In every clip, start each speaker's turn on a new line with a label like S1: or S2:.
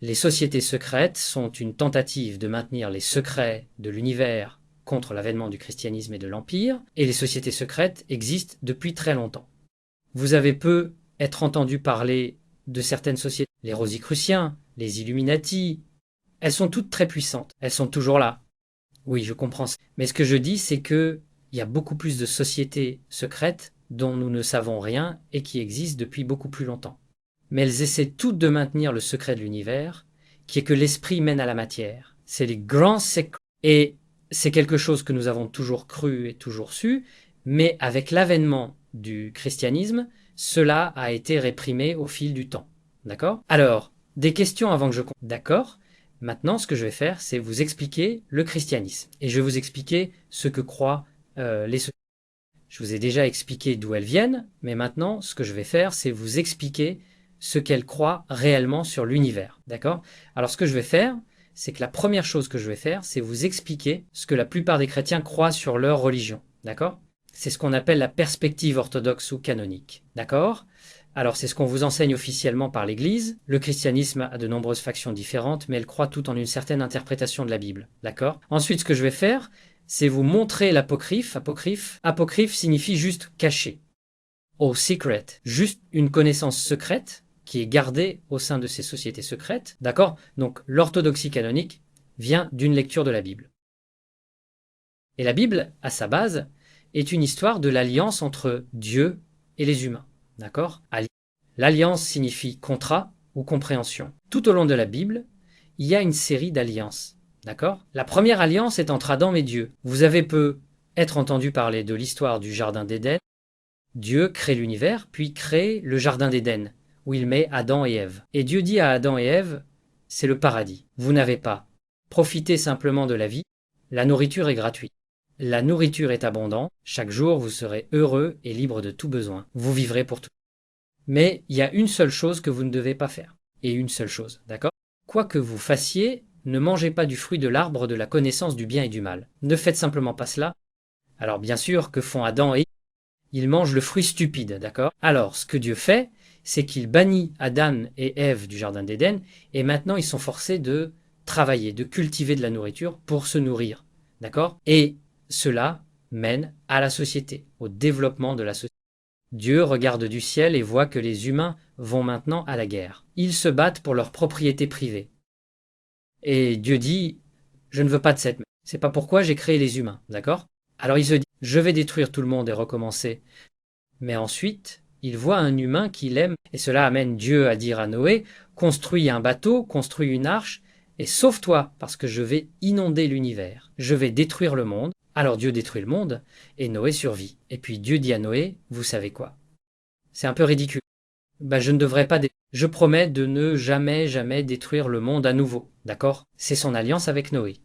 S1: Les sociétés secrètes sont une tentative de maintenir les secrets de l'univers contre l'avènement du christianisme et de l'Empire, et les sociétés secrètes existent depuis très longtemps. Vous avez peu être entendu parler de certaines sociétés, les Rosicruciens, les Illuminati. Elles sont toutes très puissantes, elles sont toujours là. Oui, je comprends ça. Mais ce que je dis, c'est que il y a beaucoup plus de sociétés secrètes dont nous ne savons rien et qui existent depuis beaucoup plus longtemps. Mais elles essaient toutes de maintenir le secret de l'univers, qui est que l'esprit mène à la matière. C'est les grands secrets. Et c'est quelque chose que nous avons toujours cru et toujours su, mais avec l'avènement du christianisme, cela a été réprimé au fil du temps. D'accord? Alors, des questions avant que je... D'accord? Maintenant, ce que je vais faire, c'est vous expliquer le christianisme. Et je vais vous expliquer ce que croient les... Je vous ai déjà expliqué d'où elles viennent, mais maintenant, ce que je vais faire, c'est vous expliquer ce qu'elles croient réellement sur l'univers. D'accord? Alors, ce que je vais faire, c'est que la première chose que je vais faire, c'est vous expliquer ce que la plupart des chrétiens croient sur leur religion. D'accord? C'est ce qu'on appelle la perspective orthodoxe ou canonique. D'accord? Alors, c'est ce qu'on vous enseigne officiellement par l'Église. Le christianisme a de nombreuses factions différentes, mais elles croient toutes en une certaine interprétation de la Bible. D'accord? Ensuite, ce que je vais faire, c'est vous montrer l'apocryphe. Apocryphe signifie juste caché. Or secret, juste une connaissance secrète qui est gardée au sein de ces sociétés secrètes. D'accord? Donc, l'orthodoxie canonique vient d'une lecture de la Bible. Et la Bible, à sa base, est une histoire de l'alliance entre Dieu et les humains. D'accord? L'alliance signifie contrat ou compréhension. Tout au long de la Bible, il y a une série d'alliances. D'accord? La première alliance est entre Adam et Dieu. Vous avez peu être entendu parler de l'histoire du Jardin d'Éden. Dieu crée l'univers, puis crée le Jardin d'Éden, où il met Adam et Ève. Et Dieu dit à Adam et Ève, c'est le paradis. Vous n'avez pas profité simplement de la vie, la nourriture est gratuite. La nourriture est abondante, chaque jour vous serez heureux et libre de tout besoin. Vous vivrez pour tout. Mais il y a une seule chose que vous ne devez pas faire. Et une seule chose, d'accord? Quoi que vous fassiez, ne mangez pas du fruit de l'arbre de la connaissance du bien et du mal. Ne faites simplement pas cela. Alors bien sûr, que font Adam et Ève? Ils mangent le fruit stupide, d'accord? Alors, ce que Dieu fait, c'est qu'il bannit Adam et Ève du Jardin d'Éden, et maintenant ils sont forcés de travailler, de cultiver de la nourriture pour se nourrir, d'accord? Et cela mène à la société, au développement de la société. Dieu regarde du ciel et voit que les humains vont maintenant à la guerre. Ils se battent pour leur propriété privée. Et Dieu dit, je ne veux pas de cette... C'est pas pourquoi j'ai créé les humains, d'accord? Alors il se dit, je vais détruire tout le monde et recommencer. Mais ensuite, il voit un humain qu'il aime, et cela amène Dieu à dire à Noé, construis un bateau, construis une arche, et sauve-toi, parce que je vais inonder l'univers. Je vais détruire le monde. Alors Dieu détruit le monde, et Noé survit. Et puis Dieu dit à Noé, vous savez quoi? C'est un peu ridicule. Je ne devrais pas... Je promets de ne jamais détruire le monde à nouveau, d'accord? C'est son alliance avec Noé.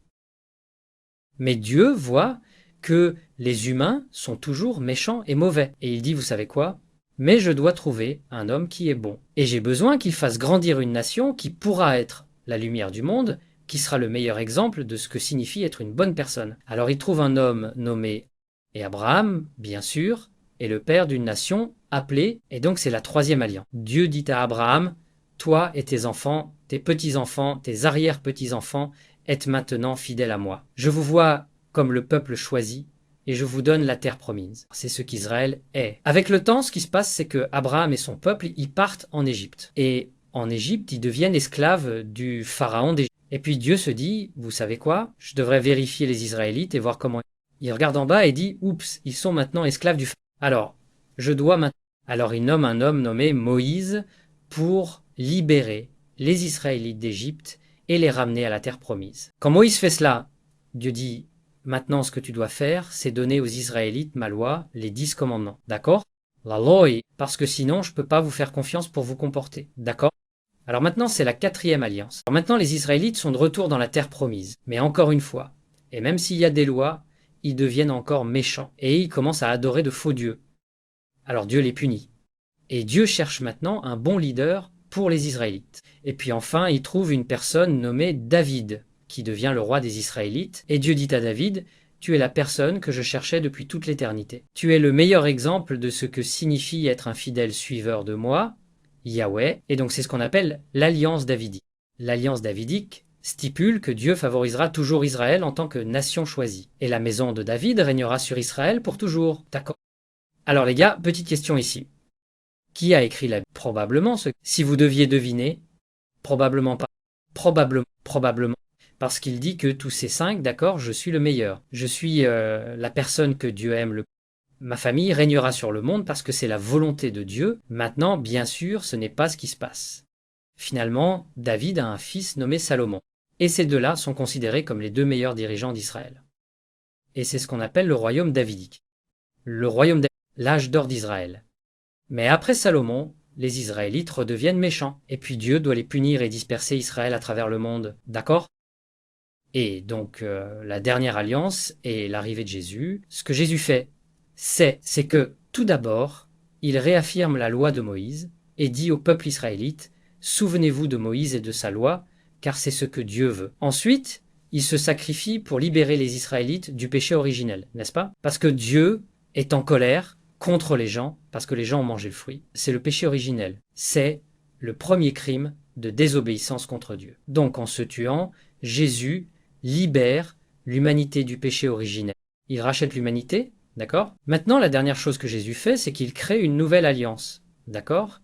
S1: Mais Dieu voit que les humains sont toujours méchants et mauvais. Et il dit, vous savez quoi? Mais je dois trouver un homme qui est bon. Et j'ai besoin qu'il fasse grandir une nation qui pourra être la lumière du monde, qui sera le meilleur exemple de ce que signifie être une bonne personne. Alors il trouve un homme nommé Abraham, bien sûr, est le père d'une nation appelée, et donc c'est la troisième alliance. Dieu dit à Abraham, toi et tes enfants, tes petits-enfants, tes arrière-petits-enfants, êtes maintenant fidèles à moi. Je vous vois comme le peuple choisi, et je vous donne la terre promise. C'est ce qu'Israël est. Avec le temps, ce qui se passe, c'est que Abraham et son peuple, ils partent en Égypte. Et en Égypte, ils deviennent esclaves du pharaon d'Égypte. Et puis Dieu se dit, vous savez quoi? Je devrais vérifier les Israélites et voir comment... Il regarde en bas et dit, oups, ils sont maintenant esclaves du pharaon. Alors, je dois maintenant... Alors il nomme un homme nommé Moïse pour libérer les Israélites d'Égypte et les ramener à la terre promise. Quand Moïse fait cela, Dieu dit, maintenant ce que tu dois faire, c'est donner aux Israélites ma loi, les 10 commandements. D'accord? La loi, parce que sinon je ne peux pas vous faire confiance pour vous comporter. D'accord? Alors maintenant c'est la quatrième alliance. Alors maintenant les Israélites sont de retour dans la terre promise. Mais encore une fois, et même s'il y a des lois, ils deviennent encore méchants. Et ils commencent à adorer de faux dieux. Alors Dieu les punit. Et Dieu cherche maintenant un bon leader pour les Israélites. Et puis enfin, il trouve une personne nommée David, qui devient le roi des Israélites. Et Dieu dit à David, tu es la personne que je cherchais depuis toute l'éternité. Tu es le meilleur exemple de ce que signifie être un fidèle suiveur de moi, Yahweh. Et donc c'est ce qu'on appelle l'alliance davidique. L'alliance davidique stipule que Dieu favorisera toujours Israël en tant que nation choisie. Et la maison de David régnera sur Israël pour toujours. D'accord? Alors les gars, petite question ici. Qui a écrit la Bible? Probablement ceux. Si vous deviez deviner, probablement pas. Probablement. Parce qu'il dit que tous ces 5, d'accord, je suis le meilleur. Je suis la personne que Dieu aime le plus. Ma famille régnera sur le monde parce que c'est la volonté de Dieu. Maintenant, bien sûr, ce n'est pas ce qui se passe. Finalement, David a un fils nommé Salomon. Et ces deux-là sont considérés comme les 2 meilleurs dirigeants d'Israël. Et c'est ce qu'on appelle le royaume davidique. Le royaume davidique, l'âge d'or d'Israël. Mais après Salomon, les Israélites redeviennent méchants. Et puis Dieu doit les punir et disperser Israël à travers le monde. D'accord? Et donc, la dernière alliance est l'arrivée de Jésus. Ce que Jésus fait, c'est que, tout d'abord, il réaffirme la loi de Moïse et dit au peuple israélite « Souvenez-vous de Moïse et de sa loi, car c'est ce que Dieu veut. » Ensuite, il se sacrifie pour libérer les Israélites du péché originel, n'est-ce pas? Parce que Dieu est en colère contre les gens, parce que les gens ont mangé le fruit. C'est le péché originel. C'est le premier crime de désobéissance contre Dieu. Donc, en se tuant, Jésus libère l'humanité du péché originel. Il rachète l'humanité, d'accord? Maintenant, la dernière chose que Jésus fait, c'est qu'il crée une nouvelle alliance, d'accord?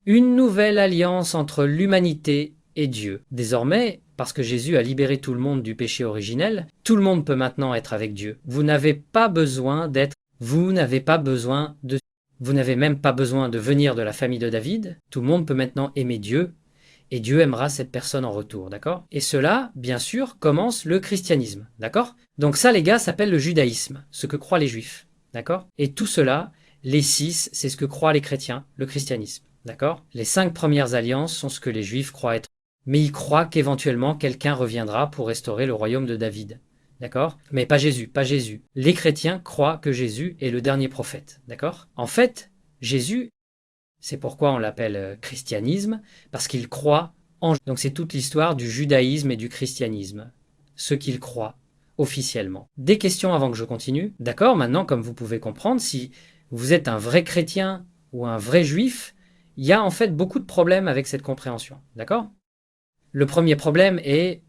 S1: Une nouvelle alliance entre l'humanité et Dieu. Désormais, parce que Jésus a libéré tout le monde du péché originel, tout le monde peut maintenant être avec Dieu. Vous n'avez même pas besoin de venir de la famille de David. Tout le monde peut maintenant aimer Dieu. Et Dieu aimera cette personne en retour, d'accord? Et cela, bien sûr, commence le christianisme, d'accord? Donc ça, les gars, s'appelle le judaïsme, ce que croient les juifs, d'accord? Et tout cela, les 6, c'est ce que croient les chrétiens, le christianisme, d'accord? Les 5 premières alliances sont ce que les juifs croient être. Mais ils croient qu'éventuellement quelqu'un reviendra pour restaurer le royaume de David, d'accord? Mais pas Jésus. Les chrétiens croient que Jésus est le dernier prophète, d'accord? En fait, Jésus, c'est pourquoi on l'appelle christianisme, parce qu'il croit en... Donc c'est toute l'histoire du judaïsme et du christianisme, ce qu'il croit officiellement. Des questions avant que je continue? D'accord, maintenant, comme vous pouvez comprendre, si vous êtes un vrai chrétien ou un vrai juif, il y a en fait beaucoup de problèmes avec cette compréhension, d'accord? Le premier problème est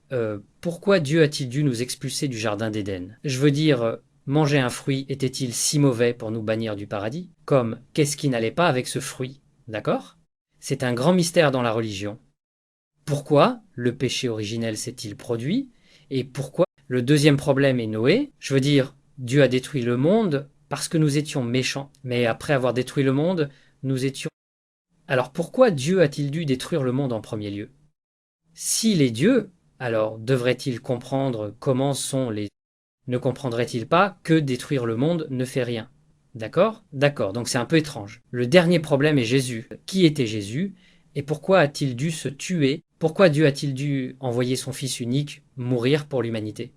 S1: pourquoi Dieu a-t-il dû nous expulser du jardin d'Éden? Je veux dire, manger un fruit était-il si mauvais pour nous bannir du paradis? Comme qu'est-ce qui n'allait pas avec ce fruit? D'accord? C'est un grand mystère dans la religion. Pourquoi le péché originel s'est-il produit? Et pourquoi? Le deuxième problème est Noé. Je veux dire, Dieu a détruit le monde parce que nous étions méchants. Mais après avoir détruit le monde, nous étions... Alors pourquoi Dieu a-t-il dû détruire le monde en premier lieu? S'il est Dieu, alors devrait-il comprendre comment sont les... Ne comprendrait-il pas que détruire le monde ne fait rien? D'accord? D'accord, donc c'est un peu étrange. Le dernier problème est Jésus. Qui était Jésus? Et pourquoi a-t-il dû se tuer? Pourquoi Dieu a-t-il dû envoyer son Fils unique mourir pour l'humanité?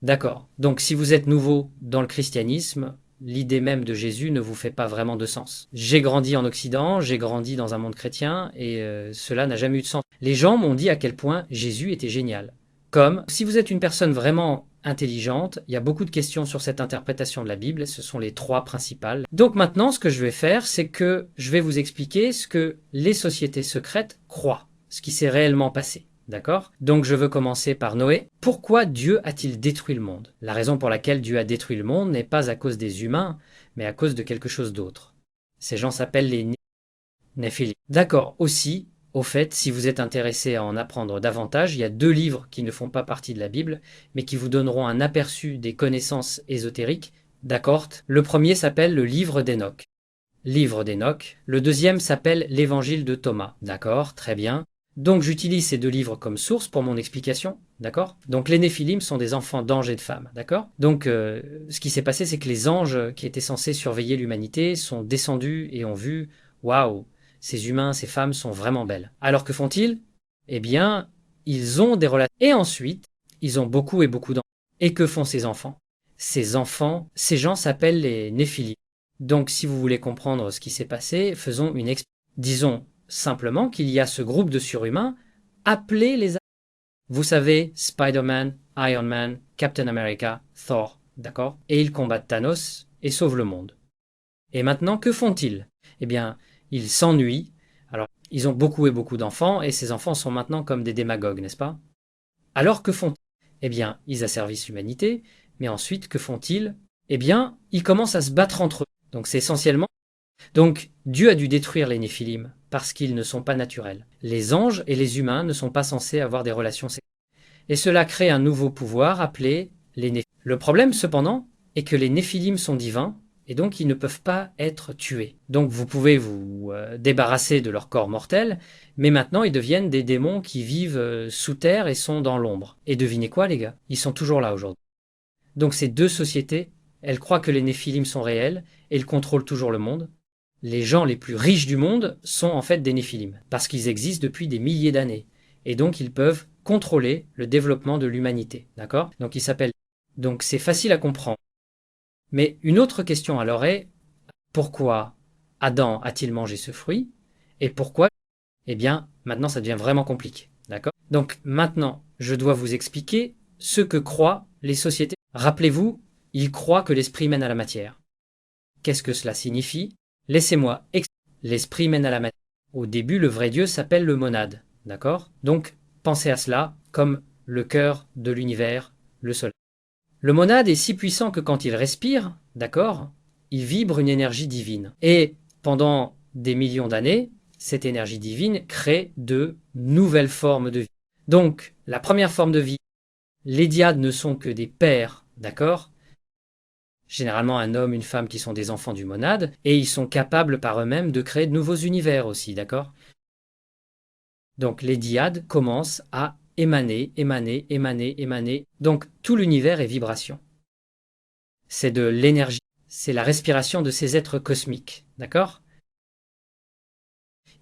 S1: D'accord, donc si vous êtes nouveau dans le christianisme, l'idée même de Jésus ne vous fait pas vraiment de sens. J'ai grandi en Occident, j'ai grandi dans un monde chrétien, et cela n'a jamais eu de sens. Les gens m'ont dit à quel point Jésus était génial. Comme, si vous êtes une personne vraiment intelligente, il y a beaucoup de questions sur cette interprétation de la Bible, ce sont les 3 principales. Donc maintenant, ce que je vais faire, c'est que je vais vous expliquer ce que les sociétés secrètes croient, ce qui s'est réellement passé. D'accord? Donc je veux commencer par Noé. Pourquoi Dieu a-t-il détruit le monde? La raison pour laquelle Dieu a détruit le monde n'est pas à cause des humains, mais à cause de quelque chose d'autre. Ces gens s'appellent les Néphilim. D'accord, aussi, au fait, si vous êtes intéressé à en apprendre davantage, il y a 2 livres qui ne font pas partie de la Bible, mais qui vous donneront un aperçu des connaissances ésotériques. D'accord? Le premier s'appelle le livre d'Enoch. Livre d'Enoch. Le deuxième s'appelle l'évangile de Thomas. D'accord, très bien. Donc j'utilise ces 2 livres comme source pour mon explication, d'accord? Donc les Néphilim sont des enfants d'anges et de femmes, d'accord? Donc ce qui s'est passé, c'est que les anges qui étaient censés surveiller l'humanité sont descendus et ont vu, waouh, ces humains, ces femmes sont vraiment belles. Alors que font-ils? Eh bien, ils ont des relations. Et ensuite, ils ont beaucoup d'enfants. Et que font ces enfants? Ces gens s'appellent les Néphilim. Donc si vous voulez comprendre ce qui s'est passé, faisons une disons simplement qu'il y a ce groupe de surhumains appelés les... Vous savez, Spider-Man, Iron Man, Captain America, Thor, d'accord? Et ils combattent Thanos et sauvent le monde. Et maintenant, que font-ils? Eh bien, ils s'ennuient. Alors, Ils ont beaucoup et beaucoup d'enfants, et ces enfants sont maintenant comme des démagogues, n'est-ce pas? Alors que font-ils? Eh bien, ils asservissent l'humanité, mais ensuite, que font-ils? Eh bien, ils commencent à se battre entre eux. Donc c'est essentiellement... Donc Dieu a dû détruire les Néphilim, parce qu'ils ne sont pas naturels. Les anges et les humains ne sont pas censés avoir des relations sexuelles. Et cela crée un nouveau pouvoir appelé les Néphilim. Le problème, cependant, est que les Néphilim sont divins, et donc ils ne peuvent pas être tués. Donc vous pouvez vous débarrasser de leur corps mortel, mais maintenant ils deviennent des démons qui vivent sous terre et sont dans l'ombre. Et devinez quoi, les gars? Ils sont toujours là aujourd'hui. Donc ces deux sociétés, elles croient que les Néphilim sont réels, et ils contrôlent toujours le monde. Les gens les plus riches du monde sont en fait des Néphilim, parce qu'ils existent depuis des milliers d'années. Et donc ils peuvent contrôler le développement de l'humanité. D'accord? Donc ils s'appellent. Donc c'est facile à comprendre. Mais une autre question alors est, pourquoi Adam a-t-il mangé ce fruit? Et pourquoi? Eh bien, maintenant ça devient vraiment compliqué. D'accord? Donc maintenant, je dois vous expliquer ce que croient les sociétés. Rappelez-vous, ils croient que l'esprit mène à la matière. Qu'est-ce que cela signifie? Laissez-moi expliquer. L'esprit mène à la matière. Au début, le vrai Dieu s'appelle le monade. D'accord? Donc, pensez à cela comme le cœur de l'univers, le soleil. Le monade est si puissant que quand il respire, d'accord, il vibre une énergie divine. Et pendant des millions d'années, cette énergie divine crée de nouvelles formes de vie. Donc, la première forme de vie, les dyades ne sont que des pères, d'accord? Généralement un homme, une femme qui sont des enfants du monade, et ils sont capables par eux-mêmes de créer de nouveaux univers aussi, d'accord? Donc les dyades commencent à émaner, émaner, émaner, émaner. Donc tout l'univers est vibration. C'est de l'énergie, c'est la respiration de ces êtres cosmiques, d'accord?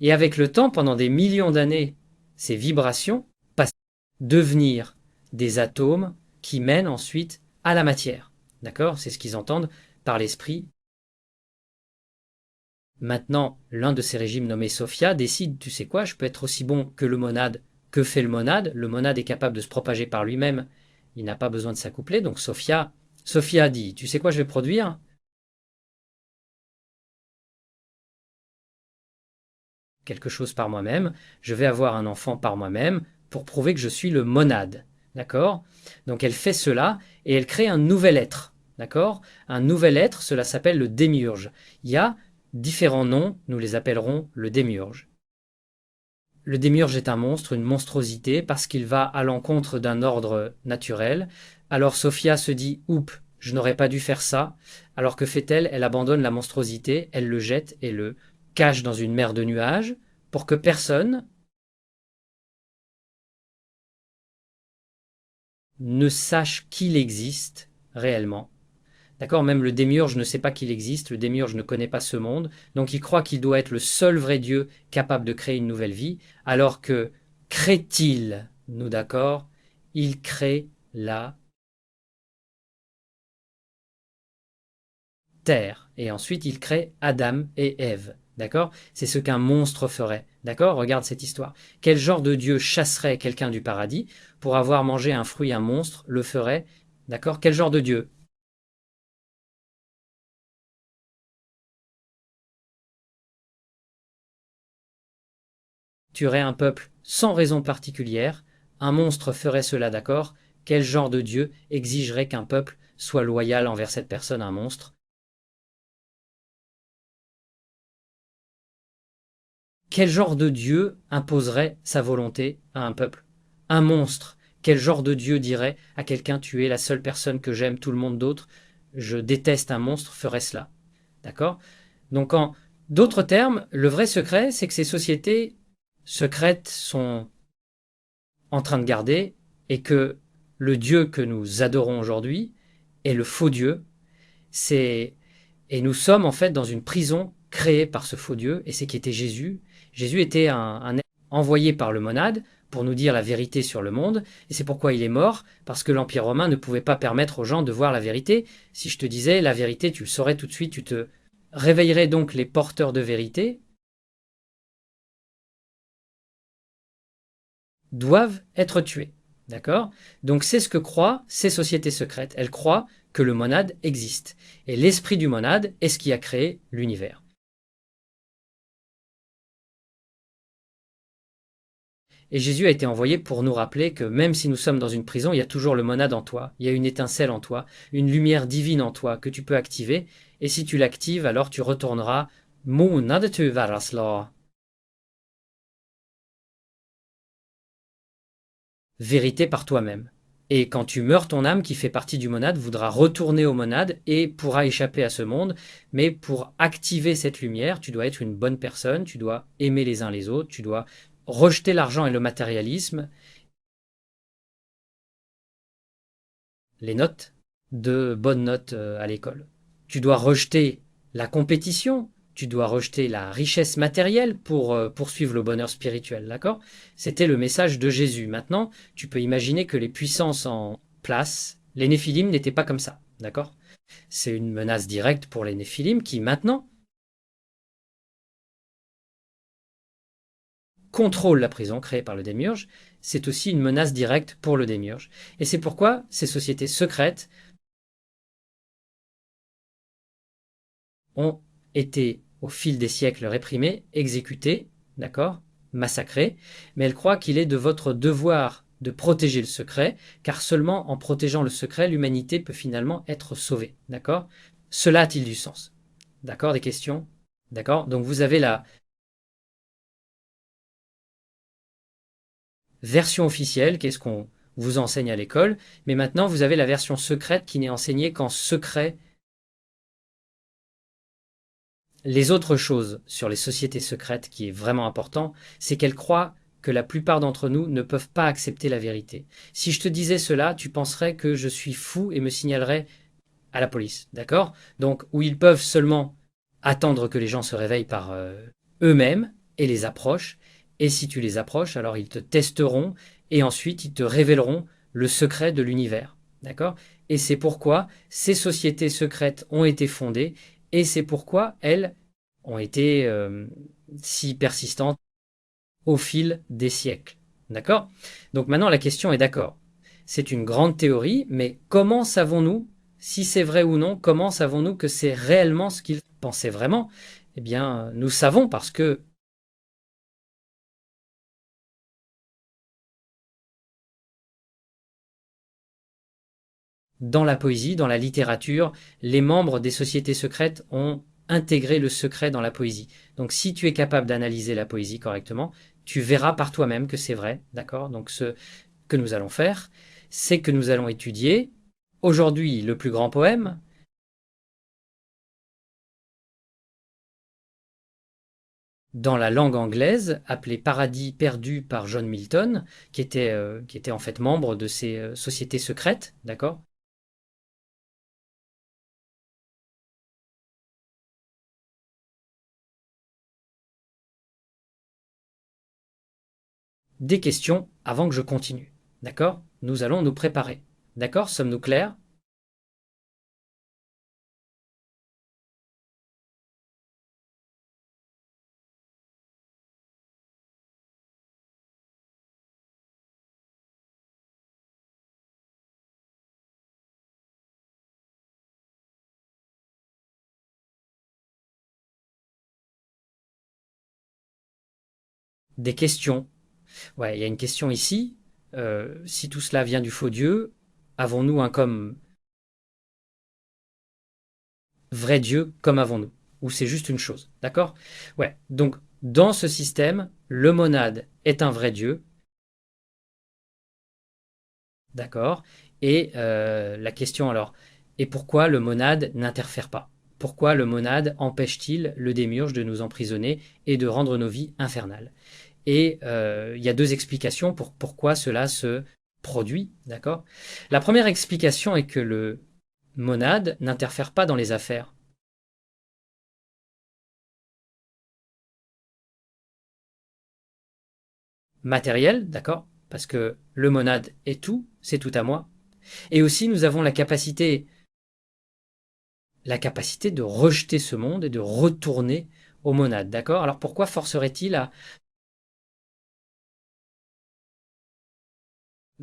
S1: Et avec le temps, pendant des millions d'années, ces vibrations passent à devenir des atomes qui mènent ensuite à la matière, d'accord? C'est ce qu'ils entendent par l'esprit. Maintenant, l'un de ces régimes nommé Sophia décide, tu sais quoi, je peux être aussi bon que le monade. Que fait le monade? Le monade est capable de se propager par lui-même, il n'a pas besoin de s'accoupler, donc Sophia dit, tu sais quoi, je vais produire quelque chose par moi-même, je vais avoir un enfant par moi-même pour prouver que je suis le monade. D'accord? Donc elle fait cela et elle crée un nouvel être. D'accord? Un nouvel être, cela s'appelle le démiurge. Il y a différents noms, nous les appellerons le démiurge. Le démiurge est un monstre, une monstrosité, parce qu'il va à l'encontre d'un ordre naturel. Alors Sophia se dit, oups, je n'aurais pas dû faire ça. Alors que fait-elle? Elle abandonne la monstrosité, elle le jette et le cache dans une mer de nuages pour que personne ne sache qu'il existe réellement. D'accord? Même le démiurge ne sait pas qu'il existe, le démiurge ne connaît pas ce monde, donc il croit qu'il doit être le seul vrai Dieu capable de créer une nouvelle vie, alors que crée-t-il, nous d'accord? Il crée la terre, et ensuite il crée Adam et Ève. D'accord? C'est ce qu'un monstre ferait. D'accord? Regarde cette histoire. Quel genre de Dieu chasserait quelqu'un du paradis pour avoir mangé un fruit? Un monstre le ferait. D'accord? Quel genre de Dieu? Tuerait un peuple sans raison particulière? Un monstre ferait cela, d'accord? Quel genre de Dieu exigerait qu'un peuple soit loyal envers cette personne, un monstre? Quel genre de Dieu imposerait sa volonté à un peuple? Un monstre. Quel genre de Dieu dirait à quelqu'un: tu es la seule personne que j'aime, tout le monde d'autre, je déteste? Un monstre ferait cela. D'accord? Donc en d'autres termes, le vrai secret, c'est que ces sociétés secrètes sont en train de garder et que le Dieu que nous adorons aujourd'hui est le faux Dieu. C'est Et nous sommes en fait dans une prison créée par ce faux Dieu, et c'est qui était Jésus. Jésus était un être envoyé par le monade pour nous dire la vérité sur le monde, et c'est pourquoi il est mort, parce que l'Empire romain ne pouvait pas permettre aux gens de voir la vérité. Si je te disais la vérité, tu le saurais tout de suite, tu te réveillerais. Donc les porteurs de vérité doivent être tués. D'accord? Donc c'est ce que croient ces sociétés secrètes. Elles croient que le monade existe. Et l'esprit du monade est ce qui a créé l'univers. Et Jésus a été envoyé pour nous rappeler que même si nous sommes dans une prison, il y a toujours le monade en toi, il y a une étincelle en toi, une lumière divine en toi que tu peux activer, et si tu l'actives, alors tu retourneras monade varasla, vérité par toi-même. Et quand tu meurs, ton âme, qui fait partie du monade, voudra retourner au monade et pourra échapper à ce monde. Mais pour activer cette lumière, tu dois être une bonne personne, tu dois aimer les uns les autres, tu dois rejeter l'argent et le matérialisme, les notes, de bonnes notes à l'école. Tu dois rejeter la compétition, tu dois rejeter la richesse matérielle pour poursuivre le bonheur spirituel, d'accord? C'était le message de Jésus. Maintenant, tu peux imaginer que les puissances en place, les Néphilim n'étaient pas comme ça, d'accord? C'est une menace directe pour les Néphilim qui, maintenant, contrôlent la prison créée par le démiurge. C'est aussi une menace directe pour le démiurge. Et c'est pourquoi ces sociétés secrètes ont été, au fil des siècles, réprimées, exécutées, d'accord, massacrées, mais elle croit qu'il est de votre devoir de protéger le secret, car seulement en protégeant le secret, l'humanité peut finalement être sauvée, d'accord? Cela a-t-il du sens? D'accord, des questions? D'accord? Donc vous avez la version officielle, qu'est-ce qu'on vous enseigne à l'école, mais maintenant vous avez la version secrète qui n'est enseignée qu'en secret. Les autres choses sur les sociétés secrètes qui est vraiment important, c'est qu'elles croient que la plupart d'entre nous ne peuvent pas accepter la vérité. Si je te disais cela, tu penserais que je suis fou et me signalerais à la police, d'accord? Donc, où ils peuvent seulement attendre que les gens se réveillent par eux-mêmes et les approchent, et si tu les approches, alors ils te testeront et ensuite ils te révéleront le secret de l'univers, d'accord? Et c'est pourquoi ces sociétés secrètes ont été fondées et c'est pourquoi elles ont été si persistantes au fil des siècles. D'accord? Donc maintenant la question est d'accord. C'est une grande théorie, mais comment savons-nous si c'est vrai ou non? Comment savons-nous que c'est réellement ce qu'ils pensaient vraiment? Eh bien, nous savons parce que dans la poésie, dans la littérature, les membres des sociétés secrètes ont intégré le secret dans la poésie. Donc si tu es capable d'analyser la poésie correctement, tu verras par toi-même que c'est vrai, d'accord? Donc ce que nous allons faire, c'est que nous allons étudier aujourd'hui le plus grand poème, dans la langue anglaise, appelé Paradis perdu par John Milton, qui était en fait membre de ces sociétés secrètes, d'accord? Des questions avant que je continue. D'accord? Nous allons nous préparer. D'accord? Sommes-nous clairs? Des questions. Ouais, il y a une question ici. Si tout cela vient du faux Dieu, avons-nous un comme vrai Dieu comme avons-nous? Ou c'est juste une chose? D'accord? Ouais. Donc, dans ce système, le monade est un vrai Dieu. D'accord? Et la question alors, et pourquoi le monade n'interfère pas? Pourquoi le monade empêche-t-il le démiurge de nous emprisonner et de rendre nos vies infernales? Et il y a deux explications pour pourquoi cela se produit, d'accord? La première explication est que le monade n'interfère pas dans les affaires matérielles, d'accord? Parce que le monade est tout, c'est tout à moi. Et aussi, nous avons la capacité de rejeter ce monde et de retourner au monade, d'accord? Alors pourquoi forcerait-il à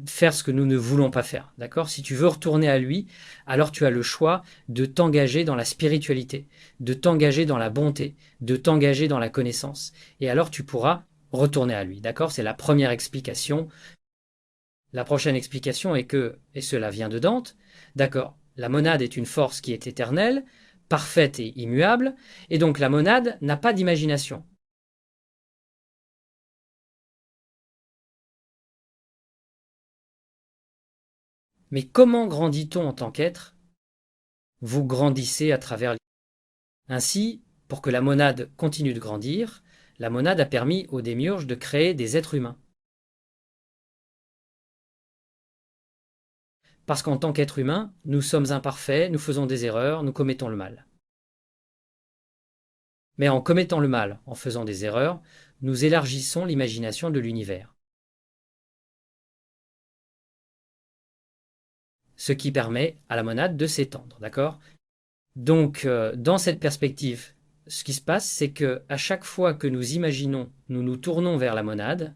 S1: faire ce que nous ne voulons pas faire, d'accord? Si tu veux retourner à lui, alors tu as le choix de t'engager dans la spiritualité, de t'engager dans la bonté, de t'engager dans la connaissance. Et alors tu pourras retourner à lui. D'accord? C'est la première explication. La prochaine explication est que, et cela vient de Dante, d'accord, la monade est une force qui est éternelle, parfaite et immuable, et donc la monade n'a pas d'imagination. Mais comment grandit-on en tant qu'être? Vous grandissez à travers. Ainsi, pour que la monade continue de grandir, la monade a permis aux démiurges de créer des êtres humains. Parce qu'en tant qu'être humain, nous sommes imparfaits, nous faisons des erreurs, nous commettons le mal. Mais en commettant le mal, en faisant des erreurs, nous élargissons l'imagination de l'univers. Ce qui permet à la monade de s'étendre, d'accord? Donc, dans cette perspective, ce qui se passe, c'est que à chaque fois que nous imaginons, nous nous tournons vers la monade.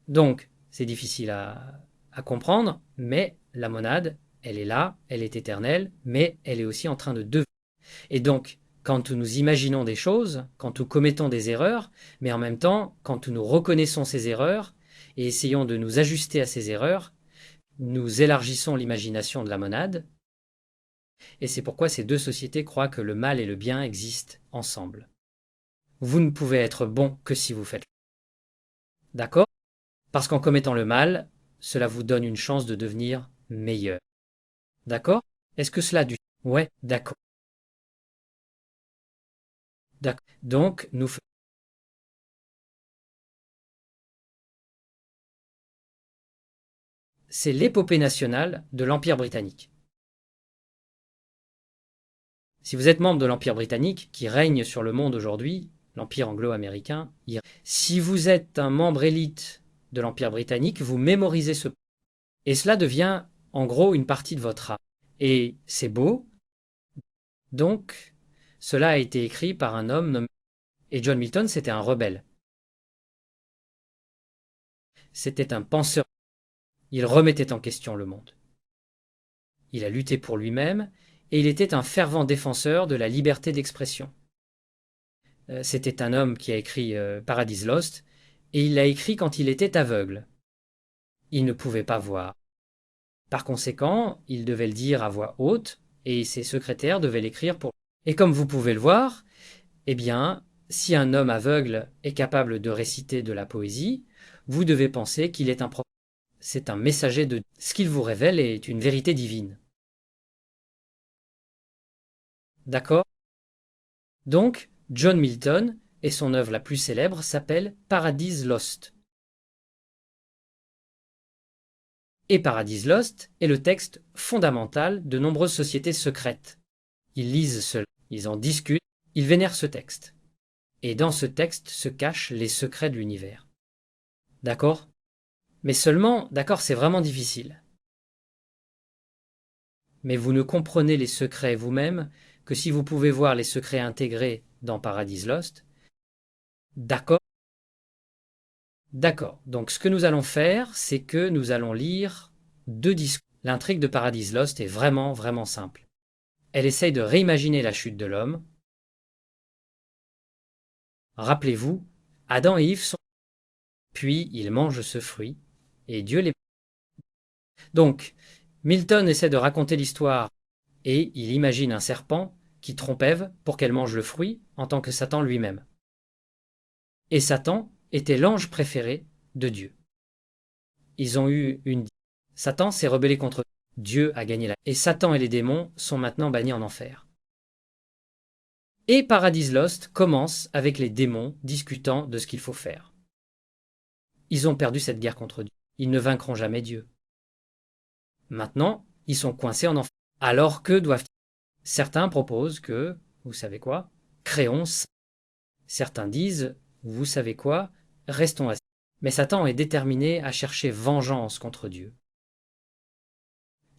S1: Donc, c'est difficile à comprendre, mais la monade, elle est là, elle est éternelle, mais elle est aussi en train de devenir. Et donc, quand nous imaginons des choses, quand nous commettons des erreurs, mais en même temps, quand nous reconnaissons ces erreurs et essayons de nous ajuster à ces erreurs, nous élargissons l'imagination de la monade. Et c'est pourquoi ces deux sociétés croient que le mal et le bien existent ensemble. Vous ne pouvez être bon que si vous faites. D'accord? Parce qu'en commettant le mal, cela vous donne une chance de devenir meilleur. D'accord? Est-ce que cela du... Ouais, d'accord. D'accord. Donc, c'est l'épopée nationale de l'Empire britannique. Si vous êtes membre de l'Empire britannique, qui règne sur le monde aujourd'hui, l'Empire anglo-américain, si vous êtes un membre élite de l'Empire britannique, vous mémorisez ce... Et cela devient, en gros, une partie de votre âme. Et c'est beau. Donc, cela a été écrit par un homme nommé... Et John Milton, c'était un rebelle. C'était un penseur. Il remettait en question le monde. Il a lutté pour lui-même et il était un fervent défenseur de la liberté d'expression. C'était un homme qui a écrit Paradise Lost et il l'a écrit quand il était aveugle. Il ne pouvait pas voir. Par conséquent, il devait le dire à voix haute et ses secrétaires devaient l'écrire pour... Et comme vous pouvez le voir, eh bien, si un homme aveugle est capable de réciter de la poésie, vous devez penser qu'il est un prophète. C'est un messager de... Ce qu'il vous révèle est une vérité divine. D'accord? Donc, John Milton, et son œuvre la plus célèbre s'appelle Paradise Lost. Et Paradise Lost est le texte fondamental de nombreuses sociétés secrètes. Ils lisent cela, ils en discutent, ils vénèrent ce texte. Et dans ce texte se cachent les secrets de l'univers. D'accord? Mais seulement, d'accord, c'est vraiment difficile. Mais vous ne comprenez les secrets vous-même que si vous pouvez voir les secrets intégrés dans Paradise Lost. D'accord? D'accord. Donc ce que nous allons faire, c'est que nous allons lire deux discours. L'intrigue de Paradise Lost est vraiment, vraiment simple. Elle essaye de réimaginer la chute de l'homme. Rappelez-vous, Adam et Ève sont... Puis ils mangent ce fruit, et Dieu les... Donc, Milton essaie de raconter l'histoire, et il imagine un serpent qui trompe Ève pour qu'elle mange le fruit en tant que Satan lui-même. Et Satan était l'ange préféré de Dieu. Ils ont eu une... Satan s'est rebellé contre Dieu a gagné la... Et Satan et les démons sont maintenant bannis en enfer. Et Paradise Lost commence avec les démons discutant de ce qu'il faut faire. Ils ont perdu cette guerre contre Dieu. Ils ne vaincront jamais Dieu. Maintenant, ils sont coincés en enfer. Alors que doivent-ils... Certains proposent que, vous savez quoi, créons... Certains disent, vous savez quoi, restons assis. Mais Satan est déterminé à chercher vengeance contre Dieu.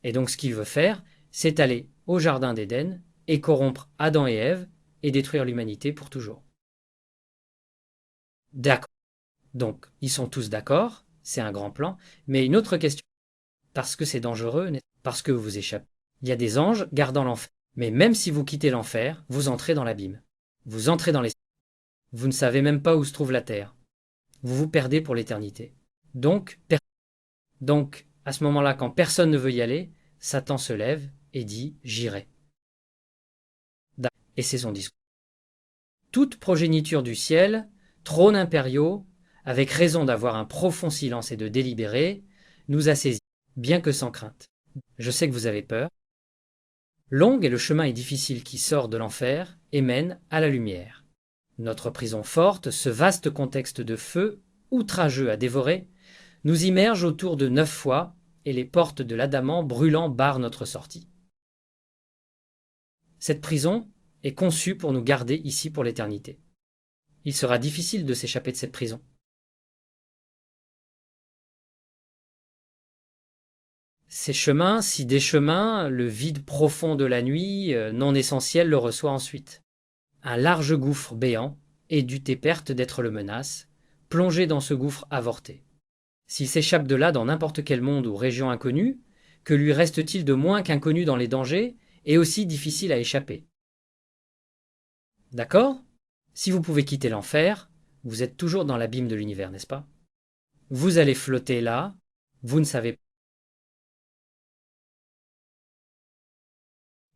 S1: Et donc ce qu'il veut faire, c'est aller au jardin d'Éden et corrompre Adam et Ève et détruire l'humanité pour toujours. D'accord. Donc, ils sont tous d'accord, c'est un grand plan, mais une autre question. Parce que c'est dangereux, parce que vous échappez. Il y a des anges gardant l'enfer. Mais même si vous quittez l'enfer, vous entrez dans l'abîme. Vous entrez dans les... Vous ne savez même pas où se trouve la terre. Vous vous perdez pour l'éternité. Donc, à ce moment-là, quand personne ne veut y aller, Satan se lève et dit « J'irai ». Et c'est son discours. Toute progéniture du ciel, trônes impériaux, avec raison d'avoir un profond silence et de délibérer, nous a saisis, bien que sans crainte. Je sais que vous avez peur. Long est le chemin et difficile qui sort de l'enfer et mène à la lumière. Notre prison forte, ce vaste contexte de feu, outrageux à dévorer, nous immerge autour de 9 fois, et les portes de l'adamant brûlant barrent notre sortie. Cette prison est conçue pour nous garder ici pour l'éternité. Il sera difficile de s'échapper de cette prison. Ces chemins, si des chemins, le vide profond de la nuit, non essentiel, le reçoit ensuite. Un large gouffre béant, et dut tes pertes d'être le menace, plongé dans ce gouffre avorté. S'il s'échappe de là dans n'importe quel monde ou région inconnue, que lui reste-t-il de moins qu'inconnu dans les dangers, et aussi difficile à échapper? D'accord? Si vous pouvez quitter l'enfer, vous êtes toujours dans l'abîme de l'univers, n'est-ce pas? Vous allez flotter là, vous ne savez pas.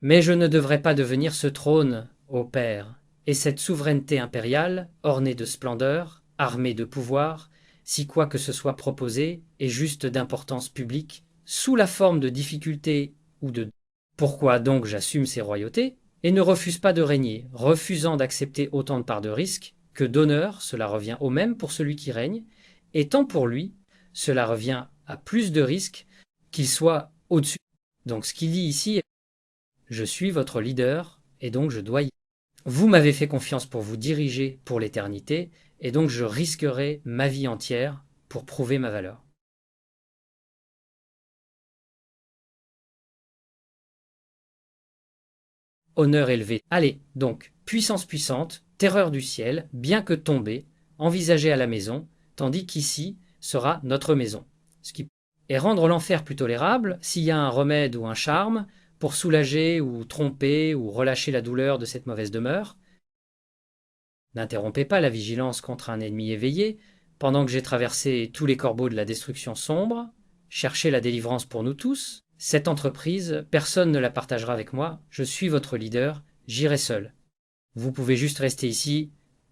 S1: Mais je ne devrais pas devenir ce trône, ô Père, et cette souveraineté impériale, ornée de splendeur, armée de pouvoir, si quoi que ce soit proposé est juste d'importance publique, sous la forme de difficultés ou de... Pourquoi donc j'assume ces royautés, et ne refuse pas de régner, refusant d'accepter autant de parts de risque, que d'honneur, cela revient au même pour celui qui règne, et tant pour lui, cela revient à plus de risques qu'il soit au-dessus. Donc ce qu'il dit ici, je suis votre leader, et donc je dois y... Vous m'avez fait confiance pour vous diriger pour l'éternité, et donc je risquerai ma vie entière pour prouver ma valeur. Honneur élevé. Allez, donc, puissance puissante, terreur du ciel, bien que tombée, envisagée à la maison, tandis qu'ici sera notre maison. Ce qui... Et rendre l'enfer plus tolérable, s'il y a un remède ou un charme, pour soulager ou tromper ou relâcher la douleur de cette mauvaise demeure. N'interrompez pas la vigilance contre un ennemi éveillé, pendant que j'ai traversé tous les corbeaux de la destruction sombre, cherchez la délivrance pour nous tous. Cette entreprise, personne ne la partagera avec moi, je suis votre leader, j'irai seul. Vous pouvez juste rester ici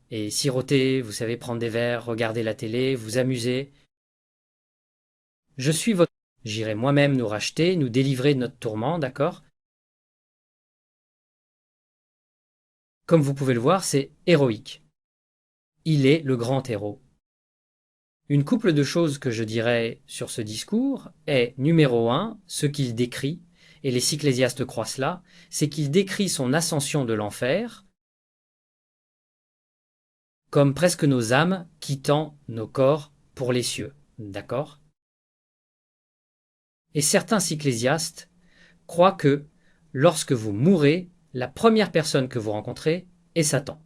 S1: et siroter, vous savez, prendre des verres, regarder la télé, vous amuser. Je suis votre... J'irai moi-même nous racheter, nous délivrer de notre tourment, d'accord? Comme vous pouvez le voir, c'est héroïque. Il est le grand héros. Une couple de choses que je dirais sur ce discours est, numéro 1, ce qu'il décrit, et les cyclésiastes croient cela, c'est qu'il décrit son ascension de l'enfer comme presque nos âmes quittant nos corps pour les cieux. D'accord? Et certains cyclésiastes croient que, lorsque vous mourrez, la première personne que vous rencontrez est Satan.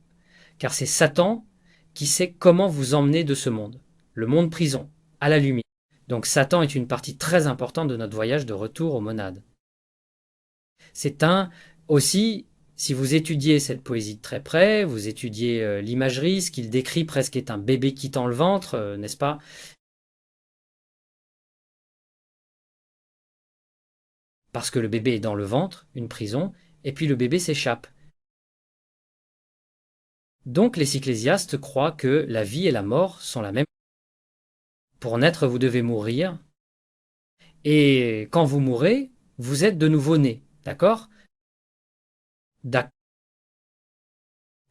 S1: Car c'est Satan qui sait comment vous emmener de ce monde, le monde prison, à la lumière. Donc Satan est une partie très importante de notre voyage de retour aux monades. C'est un aussi, si vous étudiez cette poésie de très près, vous étudiez l'imagerie, ce qu'il décrit presque est un bébé quittant le ventre, n'est-ce pas? Parce que le bébé est dans le ventre, une prison, et puis le bébé s'échappe. Donc les cyclésiastes croient que la vie et la mort sont la même. Pour naître, vous devez mourir, et quand vous mourrez, vous êtes de nouveau né, d'accord?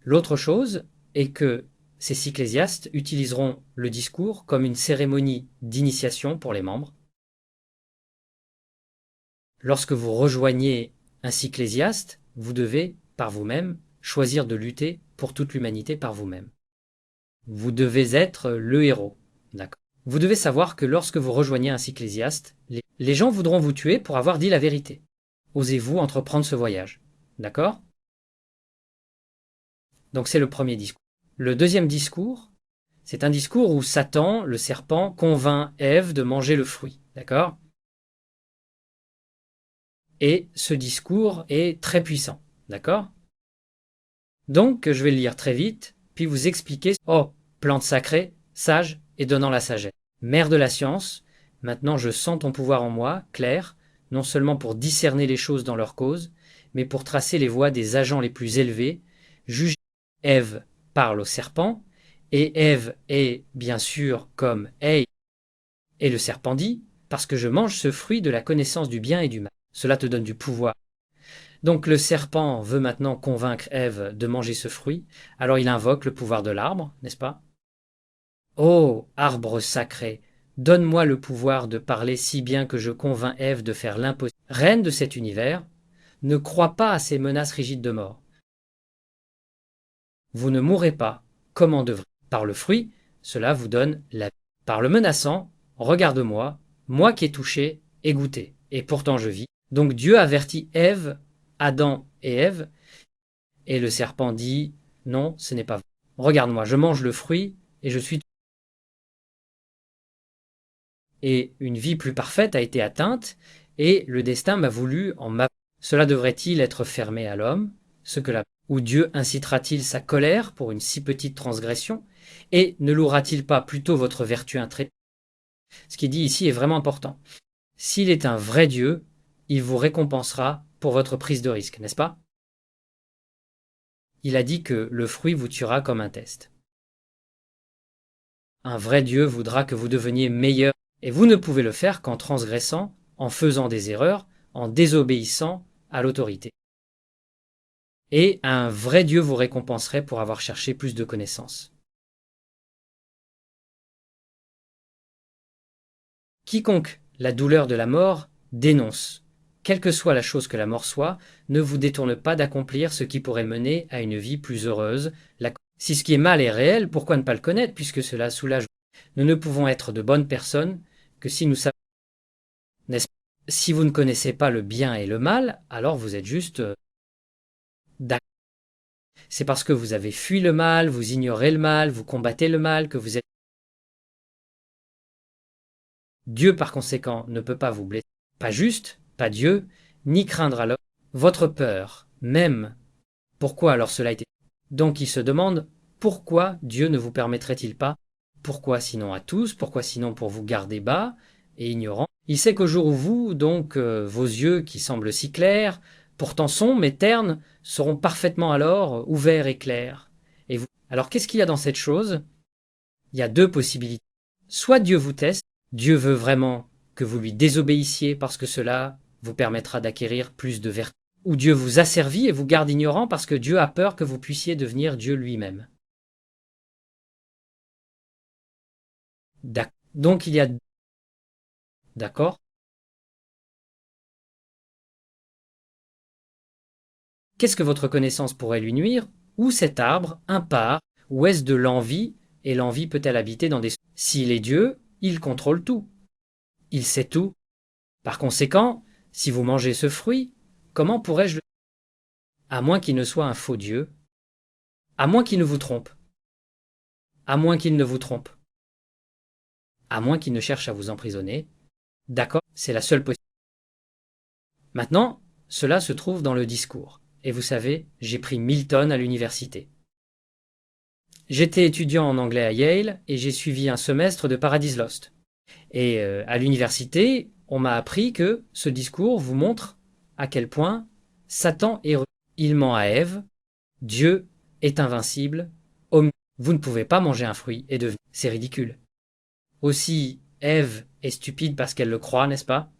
S1: L'autre chose est que ces cyclésiastes utiliseront le discours comme une cérémonie d'initiation pour les membres. Lorsque vous rejoignez un cyclésiaste, vous devez, par vous-même, choisir de lutter pour toute l'humanité par vous-même. Vous devez être le héros. D'accord. Vous devez savoir que lorsque vous rejoignez un cyclésiaste, les gens voudront vous tuer pour avoir dit la vérité. Osez-vous entreprendre ce voyage. D'accord? Donc c'est le premier discours. Le deuxième discours, C'est un discours où Satan, le serpent, convainc Ève de manger le fruit. D'accord? Et ce discours est très puissant. D'accord? Donc, je vais le lire très vite, puis vous expliquer. Oh, plante sacrée, sage et donnant la sagesse. Mère de la science, maintenant je sens ton pouvoir en moi, clair, non seulement pour discerner les choses dans leur cause, mais pour tracer les voies des agents les plus élevés. Juge. Ève parle au serpent, et Ève est, bien sûr, comme Hey, et le serpent dit, parce que je mange ce fruit de la connaissance du bien et du mal. Cela te donne du pouvoir. Donc le serpent veut maintenant convaincre Ève de manger ce fruit, alors il invoque le pouvoir de l'arbre, n'est-ce pas? Ô arbre sacré, donne-moi le pouvoir de parler si bien que je convainc Ève de faire l'impossible. Reine de cet univers, ne crois pas à ces menaces rigides de mort. Vous ne mourrez pas, comme en devrait. Par le fruit, cela vous donne la vie. Par le menaçant, regarde-moi, moi qui ai touché et goûté, et pourtant je vis. Donc Dieu avertit Ève, Adam et Ève, et le serpent dit, non, ce n'est pas vrai. Regarde-moi, je mange le fruit, et je suis... Et une vie plus parfaite a été atteinte, et le destin m'a voulu en m'a... Cela devrait-il être fermé à l'homme, ce que la... Ou Dieu incitera-t-il sa colère pour une si petite transgression, et ne louera-t-il pas plutôt votre vertu intrépide? Ce qui est dit ici est vraiment important. S'il est un vrai Dieu, il vous récompensera pour votre prise de risque, n'est-ce pas? Il a dit que le fruit vous tuera comme un test. Un vrai Dieu voudra que vous deveniez meilleur, et vous ne pouvez le faire qu'en transgressant, en faisant des erreurs, en désobéissant à l'autorité. Et un vrai Dieu vous récompenserait pour avoir cherché plus de connaissances. Quiconque la douleur de la mort dénonce. Quelle que soit la chose que la mort soit, ne vous détourne pas d'accomplir ce qui pourrait mener à une vie plus heureuse. Si ce qui est mal est réel, pourquoi ne pas le connaître, puisque cela soulage? Nous ne pouvons être de bonnes personnes que si nous savons. N'est-ce pas? Si vous ne connaissez pas le bien et le mal, alors vous êtes juste d'accord. C'est parce que vous avez fui le mal, vous ignorez le mal, vous combattez le mal, que vous êtes... Dieu, par conséquent, ne peut pas vous blesser. Pas juste, pas Dieu, ni craindre alors votre peur, même. Pourquoi alors cela a été? Donc il se demande, pourquoi Dieu ne vous permettrait-il pas? Pourquoi sinon à tous? Pourquoi sinon pour vous garder bas et ignorant? Il sait qu'au jour où vous, donc, vos yeux qui semblent si clairs, pourtant sombres mais ternes, seront parfaitement alors ouverts et clairs. Et vous... Alors qu'est-ce qu'il y a dans cette chose? Il y a deux possibilités. Soit Dieu vous teste, Dieu veut vraiment que vous lui désobéissiez parce que cela vous permettra d'acquérir plus de vertu. Ou Dieu vous asservit et vous garde ignorant parce que Dieu a peur que vous puissiez devenir Dieu lui-même. Donc il y a... D'accord? Qu'est-ce que votre connaissance pourrait lui nuire? Ou cet arbre impart? Ou est-ce de l'envie? Et l'envie peut-elle habiter dans des... S'il est Dieu, il contrôle tout. Il sait tout. Par conséquent, si vous mangez ce fruit, comment pourrais-je le... À moins qu'il ne soit un faux Dieu, à moins qu'il ne vous trompe, à moins qu'il ne vous trompe, à moins qu'il ne cherche à vous emprisonner. D'accord, c'est la seule possibilité. Maintenant, cela se trouve dans le discours. Et vous savez, j'ai pris Milton à l'université. J'étais étudiant en anglais à Yale et j'ai suivi un semestre de Paradise Lost. Et à l'université, on m'a appris que ce discours vous montre à quel point Satan est... Il ment à Ève, Dieu est invincible, vous ne pouvez pas manger un fruit et devenir... C'est ridicule. Aussi, Ève est stupide parce qu'elle le croit, n'est-ce pas?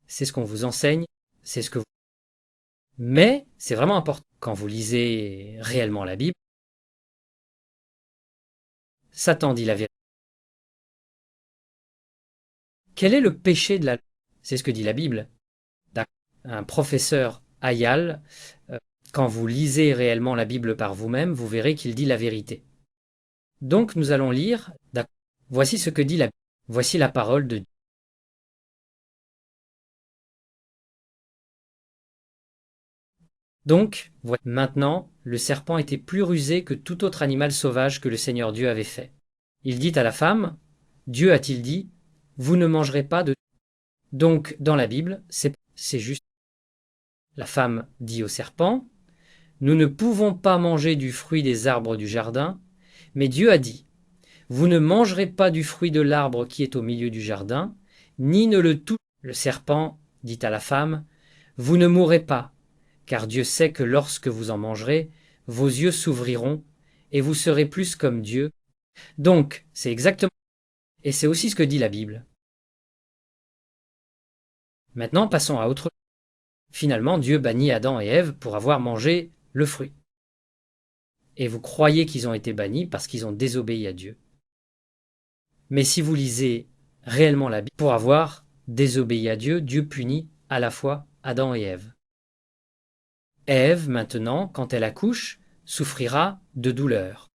S1: C'est ce qu'on vous enseigne, c'est ce que vous... Mais c'est vraiment important. Quand vous lisez réellement la Bible, Satan dit la vérité. Quel est le péché de la... C'est ce que dit la Bible. Un professeur Hayal, quand vous lisez réellement la Bible par vous-même, vous verrez qu'il dit la vérité. Donc nous allons lire. Voici ce que dit la Bible. Voici la parole de Dieu. Donc, maintenant, le serpent était plus rusé que tout autre animal sauvage que le Seigneur Dieu avait fait. Il dit à la femme, Dieu a-t-il dit, vous ne mangerez pas de... Donc, dans la Bible, c'est juste. La femme dit au serpent, nous ne pouvons pas manger du fruit des arbres du jardin, mais Dieu a dit, vous ne mangerez pas du fruit de l'arbre qui est au milieu du jardin, ni ne le toucherez. Le serpent dit à la femme, vous ne mourrez pas, car Dieu sait que lorsque vous en mangerez, vos yeux s'ouvriront et vous serez plus comme Dieu. Donc, c'est exactement, et c'est aussi ce que dit la Bible. Maintenant, passons à autre chose. Finalement, Dieu bannit Adam et Ève pour avoir mangé le fruit. Et vous croyez qu'ils ont été bannis parce qu'ils ont désobéi à Dieu. Mais si vous lisez réellement la Bible, pour avoir désobéi à Dieu, Dieu punit à la fois Adam et Ève. Ève, maintenant, quand elle accouche, souffrira de douleur,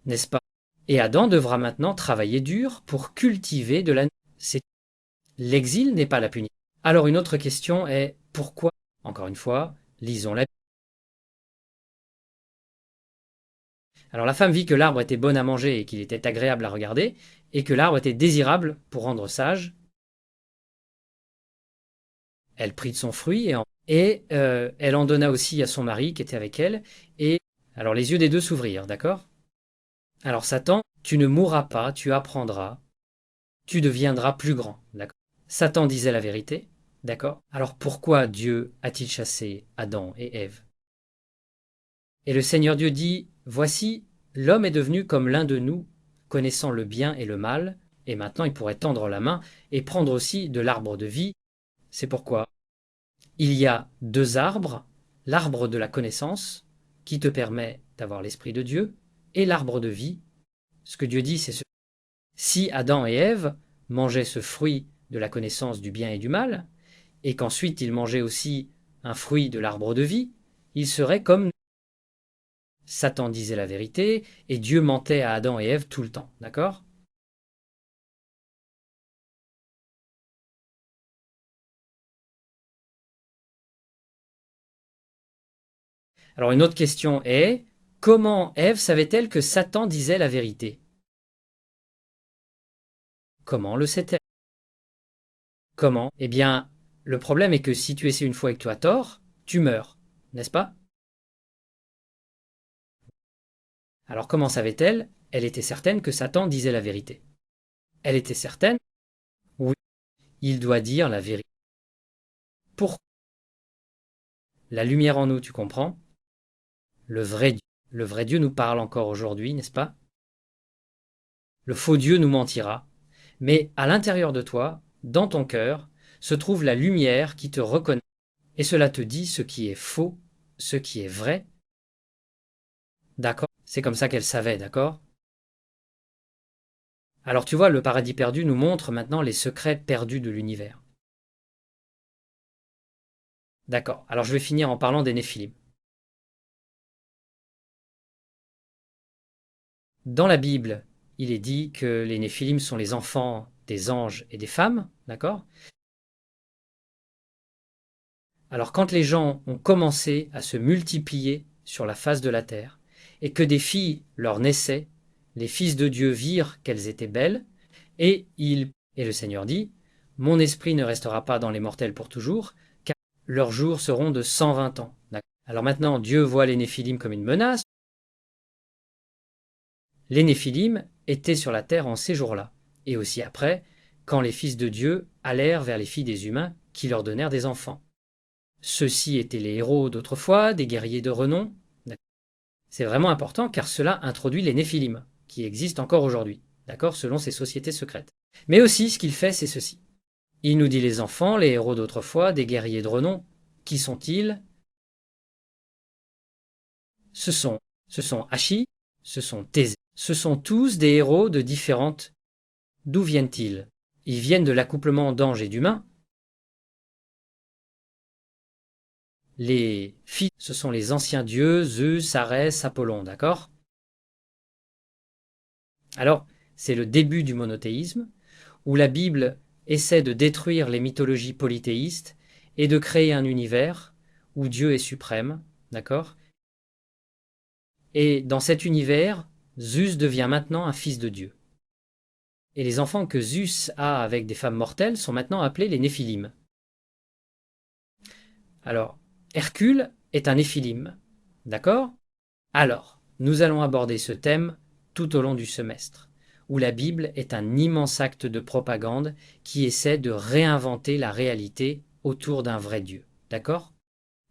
S1: n'est-ce pas? Et Adam devra maintenant travailler dur pour cultiver de la nourriture. L'exil n'est pas la punition. Alors une autre question est pourquoi? Encore une fois, lisons la Bible. Alors la femme vit que l'arbre était bon à manger et qu'il était agréable à regarder, et que l'arbre était désirable pour rendre sage. Elle prit de son fruit et elle en donna aussi à son mari qui était avec elle. Et alors les yeux des deux s'ouvrirent, d'accord? Alors Satan, tu ne mourras pas, tu apprendras, tu deviendras plus grand, d'accord? Satan disait la vérité, d'accord? Alors pourquoi Dieu a-t-il chassé Adam et Ève? Et le Seigneur Dieu dit, voici, l'homme est devenu comme l'un de nous, connaissant le bien et le mal, et maintenant il pourrait tendre la main et prendre aussi de l'arbre de vie. C'est pourquoi il y a deux arbres, l'arbre de la connaissance, qui te permet d'avoir l'Esprit de Dieu, et l'arbre de vie. Ce que Dieu dit, c'est ce. Si Adam et Ève mangeaient ce fruit de la connaissance du bien et du mal, et qu'ensuite ils mangeaient aussi un fruit de l'arbre de vie, ils seraient comme nous. Satan disait la vérité, et Dieu mentait à Adam et Ève tout le temps, d'accord? Alors une autre question est, comment Ève savait-elle que Satan disait la vérité? Comment le sait-elle? Comment? Eh bien, le problème est que si tu essaies une fois et que tu as tort, tu meurs, n'est-ce pas? Alors comment savait-elle? Elle était certaine que Satan disait la vérité. Elle était certaine? Oui, il doit dire la vérité. Pour la lumière en nous, tu comprends? Le vrai Dieu. Le vrai Dieu nous parle encore aujourd'hui, n'est-ce pas? Le faux Dieu nous mentira. Mais à l'intérieur de toi, dans ton cœur, se trouve la lumière qui te reconnaît. Et cela te dit ce qui est faux, ce qui est vrai. D'accord? C'est comme ça qu'elle savait, d'accord? Alors tu vois, le paradis perdu nous montre maintenant les secrets perdus de l'univers. D'accord. Alors je vais finir en parlant des Néphilim. Dans la Bible, il est dit que les Néphilim sont les enfants des anges et des femmes, d'accord? Alors quand les gens ont commencé à se multiplier sur la face de la terre, et que des filles leur naissaient, les fils de Dieu virent qu'elles étaient belles, et le Seigneur dit, mon esprit ne restera pas dans les mortels pour toujours, car leurs jours seront de 120 ans. Alors maintenant, Dieu voit les Néphilim comme une menace. Les Néphilim étaient sur la terre en ces jours-là, et aussi après, quand les fils de Dieu allèrent vers les filles des humains qui leur donnèrent des enfants. Ceux-ci étaient les héros d'autrefois, des guerriers de renom. C'est vraiment important car cela introduit les Néphilim, qui existent encore aujourd'hui, d'accord, selon ces sociétés secrètes. Mais aussi, ce qu'il fait, c'est ceci. Il nous dit les enfants, les héros d'autrefois, des guerriers de renom. Qui sont-ils? Ce sont Hachi, ce sont Thésée. Ce sont tous des héros de différentes. D'où viennent-ils? Ils viennent de l'accouplement d'anges et d'humains. Les fils, ce sont les anciens dieux, Zeus, Arès, Apollon, d'accord? Alors, c'est le début du monothéisme, où la Bible essaie de détruire les mythologies polythéistes et de créer un univers où Dieu est suprême, d'accord? Et dans cet univers, Zeus devient maintenant un fils de Dieu. Et les enfants que Zeus a avec des femmes mortelles sont maintenant appelés les Néphilim. Alors, Hercule est un Néphilim. D'accord? Alors, nous allons aborder ce thème tout au long du semestre, où la Bible est un immense acte de propagande qui essaie de réinventer la réalité autour d'un vrai Dieu. D'accord?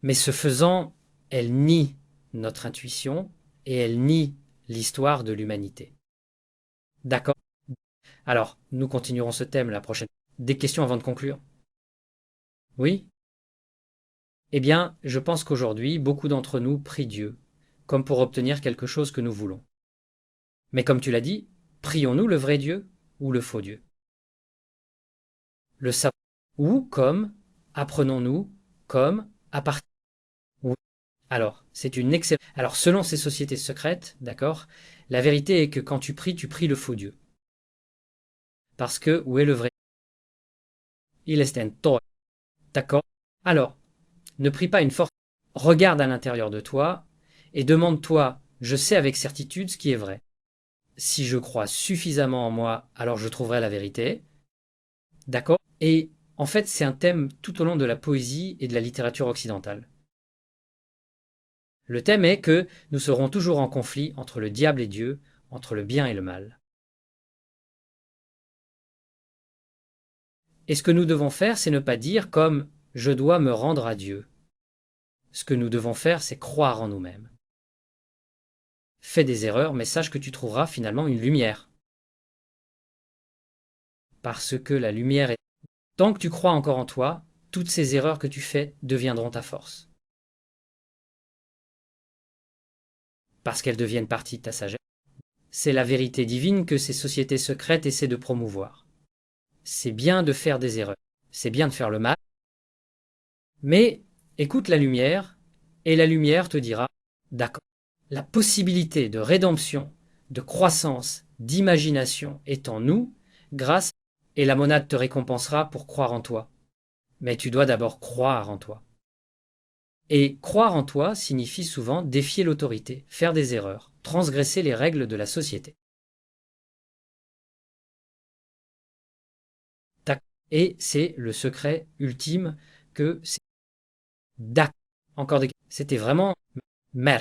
S1: Mais ce faisant, elle nie notre intuition et elle nie l'histoire de l'humanité. D'accord? Alors, nous continuerons ce thème la prochaine. Des questions avant de conclure? Oui? Eh bien, je pense qu'aujourd'hui, beaucoup d'entre nous prient Dieu, comme pour obtenir quelque chose que nous voulons. Mais comme tu l'as dit, prions-nous le vrai Dieu ou le faux Dieu? Le savoir. Ou comme apprenons-nous comme à partir. Oui. Alors, c'est une excellente. Alors, selon ces sociétés secrètes, d'accord, la vérité est que quand tu pries le faux Dieu. Parce que où est le vrai? Il est un tort. D'accord? Alors, ne prie pas une force. Regarde à l'intérieur de toi et demande-toi, je sais avec certitude ce qui est vrai. Si je crois suffisamment en moi, alors je trouverai la vérité. D'accord? Et en fait, c'est un thème tout au long de la poésie et de la littérature occidentale. Le thème est que nous serons toujours en conflit entre le diable et Dieu, entre le bien et le mal. Et ce que nous devons faire, c'est ne pas dire comme je dois me rendre à Dieu. Ce que nous devons faire, c'est croire en nous-mêmes. Fais des erreurs, mais sache que tu trouveras finalement une lumière. Parce que la lumière est... Tant que tu crois encore en toi, toutes ces erreurs que tu fais deviendront ta force. Parce qu'elles deviennent partie de ta sagesse. C'est la vérité divine que ces sociétés secrètes essaient de promouvoir. C'est bien de faire des erreurs, c'est bien de faire le mal, mais écoute la lumière, et la lumière te dira, d'accord, la possibilité de rédemption, de croissance, d'imagination est en nous, grâce, et la monade te récompensera pour croire en toi. Mais tu dois d'abord croire en toi. Et croire en toi signifie souvent défier l'autorité, faire des erreurs, transgresser les règles de la société. Et c'est le secret ultime que c'est d'accord. Encore des... C'était vraiment merde.